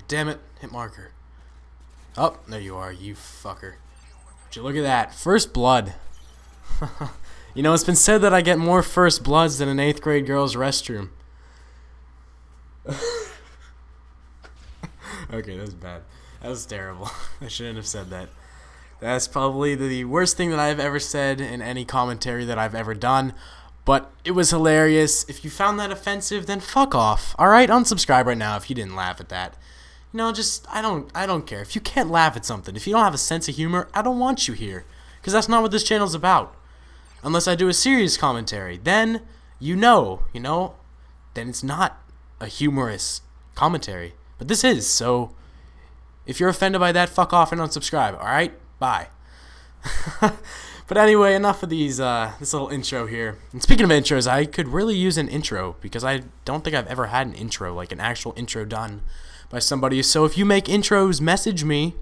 damn it. Hit marker. Oh, there you are, you fucker. Would you look at that. First blood. You know, it's been said that I get more first bloods than an 8th grade girl's restroom. Okay, that was bad. That was terrible. I shouldn't have said that. That's probably the worst thing that I've ever said in any commentary that I've ever done. But it was hilarious. If you found that offensive, then fuck off. Alright, unsubscribe right now if you didn't laugh at that. You know, just, I don't care. If you can't laugh at something, if you don't have a sense of humor, I don't want you here. Because that's not what this channel's about. Unless I do a serious commentary. Then, then it's not a humorous commentary. But this is, so if you're offended by that, fuck off and unsubscribe, alright? Bye. But anyway, enough of this little intro here. And speaking of intros, I could really use an intro, because I don't think I've ever had an intro, like an actual intro done by somebody. So if you make intros, message me.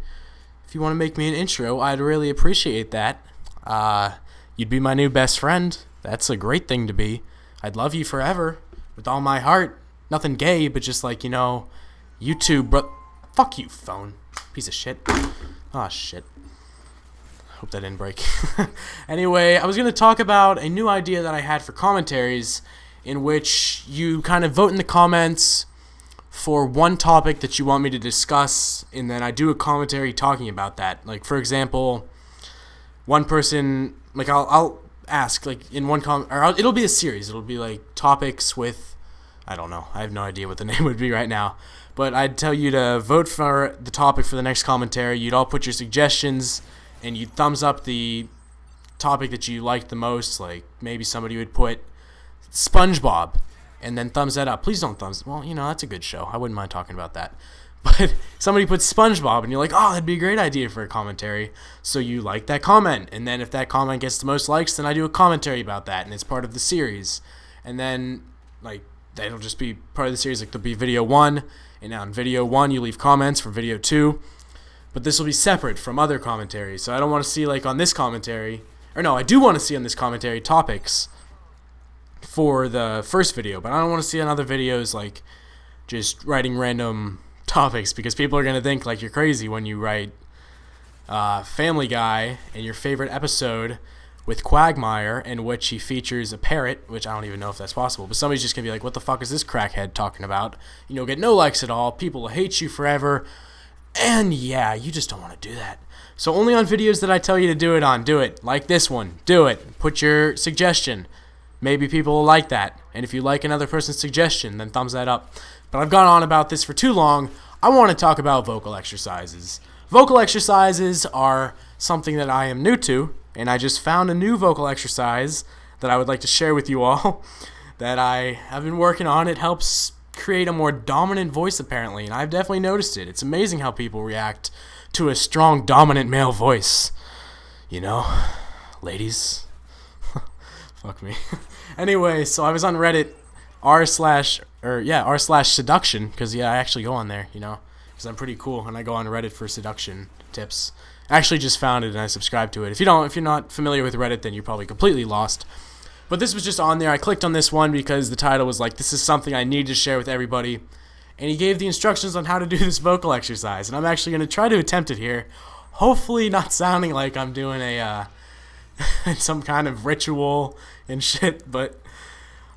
If you want to make me an intro, I'd really appreciate that. You'd be my new best friend. That's a great thing to be. I'd love you forever, with all my heart. Nothing gay, but just like, YouTube, bro. Fuck you, phone. Piece of shit. Aw, shit. Hope that didn't break. Anyway, I was going to talk about a new idea that I had for commentaries, in which you kind of vote in the comments for one topic that you want me to discuss, and then I do a commentary talking about that. Like, for example, one person, like, I'll ask, like, in one it'll be a series. It'll be, like, topics with, I don't know. I have no idea what the name would be right now. But I'd tell you to vote for the topic for the next commentary. You'd all put your suggestions, and you'd thumbs up the topic that you liked the most. Like, maybe somebody would put SpongeBob, and then thumbs that up. Please don't thumbs. Well, that's a good show. I wouldn't mind talking about that. But somebody puts SpongeBob, and you're like, oh, that'd be a great idea for a commentary. So you like that comment, and then if that comment gets the most likes, then I do a commentary about that, and it's part of the series. And then, like, that'll just be part of the series. Like, there'll be video 1, and on video 1, you leave comments for video 2. But this will be separate from other commentaries. So I don't want to see, like, on this commentary, or no, I do want to see on this commentary topics for the first video, but I don't want to see on other videos, like, just writing random topics, because people are going to think, like, you're crazy when you write Family Guy in your favorite episode with Quagmire, in which he features a parrot, which I don't even know if that's possible, but somebody's just going to be like, what the fuck is this crackhead talking about? Get no likes at all, people will hate you forever, and yeah, you just don't want to do that. So only on videos that I tell you to do it on, do it. Like this one, do it. Put your suggestion. Maybe people will like that. And if you like another person's suggestion, then thumbs that up. But I've gone on about this for too long. I want to talk about vocal exercises. Vocal exercises are something that I am new to, and I just found a new vocal exercise that I would like to share with you all that I have been working on. It helps create a more dominant voice, apparently, and I've definitely noticed it. It's amazing how people react to a strong, dominant male voice. Ladies. Fuck me. Anyway, so I was on Reddit, r/seduction, because I actually go on there, because I'm pretty cool, and I go on Reddit for seduction tips. I actually just found it, and I subscribed to it. If you're not familiar with Reddit, then you're probably completely lost. But this was just on there. I clicked on this one because the title was like, this is something I need to share with everybody. And he gave the instructions on how to do this vocal exercise, and I'm actually going to try to attempt it here. Hopefully not sounding like I'm doing a some kind of ritual and shit, but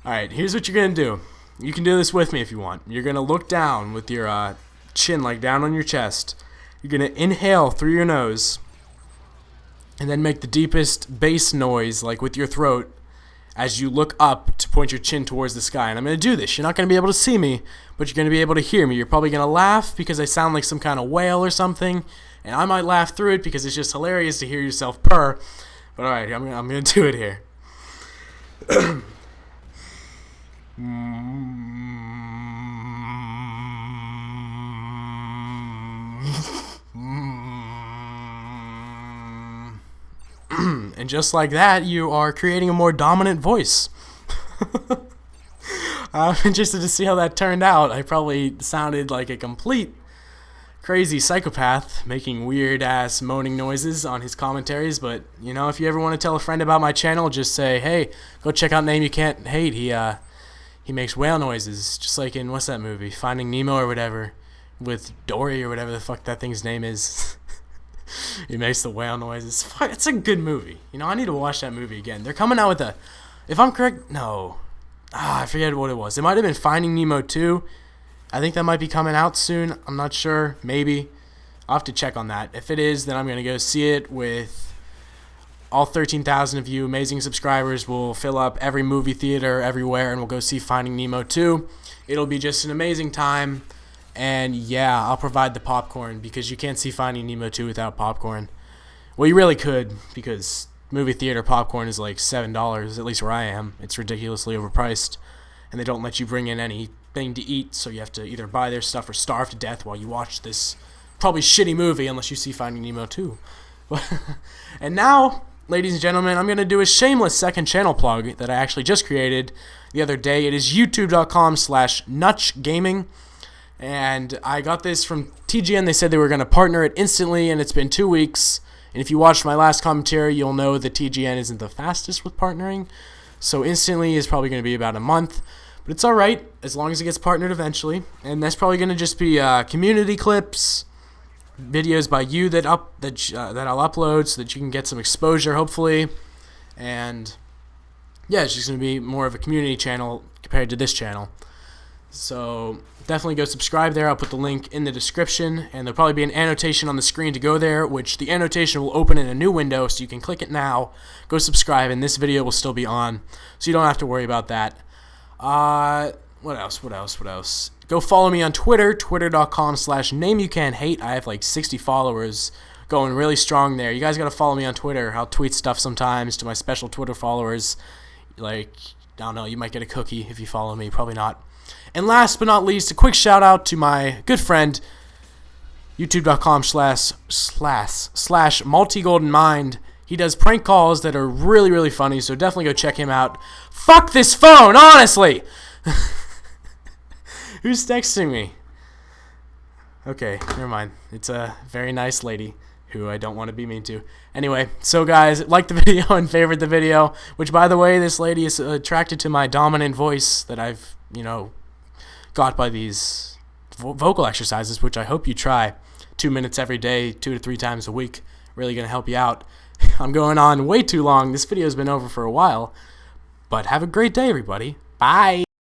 alright, here's what you're going to do. You can do this with me if you want. You're going to look down with your chin like down on your chest. You're going to inhale through your nose and then make the deepest bass noise, like with your throat, as you look up to point your chin towards the sky. And I'm going to do this. You're not going to be able to see me, but you're going to be able to hear me. You're probably going to laugh because I sound like some kind of whale or something, and I might laugh through it because it's just hilarious to hear yourself purr. But alright, I'm going to do it here. And just like that, you are creating a more dominant voice. I'm interested to see how that turned out. I probably sounded like a complete crazy psychopath making weird-ass moaning noises on his commentaries, but, if you ever want to tell a friend about my channel, just say, hey, go check out Name You Can't Hate. He makes whale noises, just like in, what's that movie, Finding Nemo or whatever, with Dory or whatever the fuck that thing's name is. He makes the whale noises. It's a good movie. You know, I need to watch that movie again. They're coming out with a, if I'm correct, no. I forget what it was. It might have been Finding Nemo 2. I think that might be coming out soon. I'm not sure. Maybe. I'll have to check on that. If it is, then I'm going to go see it with all 13,000 of you amazing subscribers. We'll fill up every movie theater everywhere, and we'll go see Finding Nemo 2. It'll be just an amazing time. And yeah, I'll provide the popcorn because you can't see Finding Nemo 2 without popcorn. Well, you really could, because movie theater popcorn is like $7, at least where I am. It's ridiculously overpriced, and they don't let you bring in anything to eat, so you have to either buy their stuff or starve to death while you watch this probably shitty movie, unless you see Finding Nemo 2. And now, ladies and gentlemen, I'm going to do a shameless second channel plug that I actually just created the other day. It is youtube.com/nutchgaming. And I got this from TGN. They said they were going to partner it instantly, and it's been 2 weeks. And if you watched my last commentary, you'll know that TGN isn't the fastest with partnering. So instantly is probably going to be about a month. But it's alright, as long as it gets partnered eventually. And that's probably going to just be community clips, videos by you that I'll upload so that you can get some exposure, hopefully. And yeah, it's just going to be more of a community channel compared to this channel. So definitely go subscribe there. I'll put the link in the description, and there'll probably be an annotation on the screen to go there, which the annotation will open in a new window, so you can click it now, go subscribe, and this video will still be on, so you don't have to worry about that. What else? Go follow me on Twitter, twitter.com/nameyoucanhate. I have like 60 followers, going really strong there. You guys gotta follow me on Twitter. I'll tweet stuff sometimes to my special Twitter followers. Like, I don't know, you might get a cookie if you follow me, probably not. And last but not least, a quick shout out to my good friend, youtube.com/multigoldenmind. He does prank calls that are really, really funny, so definitely go check him out. Fuck this phone, honestly! Who's texting me? Okay, never mind. It's a very nice lady who I don't want to be mean to. Anyway, so guys, like the video and favorite the video, which, by the way, this lady is attracted to my dominant voice that I've, got by these vocal exercises, which I hope you try. 2 minutes every day, 2 to 3 times a week. Really going to help you out. I'm going on way too long. This video's been over for a while. But have a great day, everybody. Bye.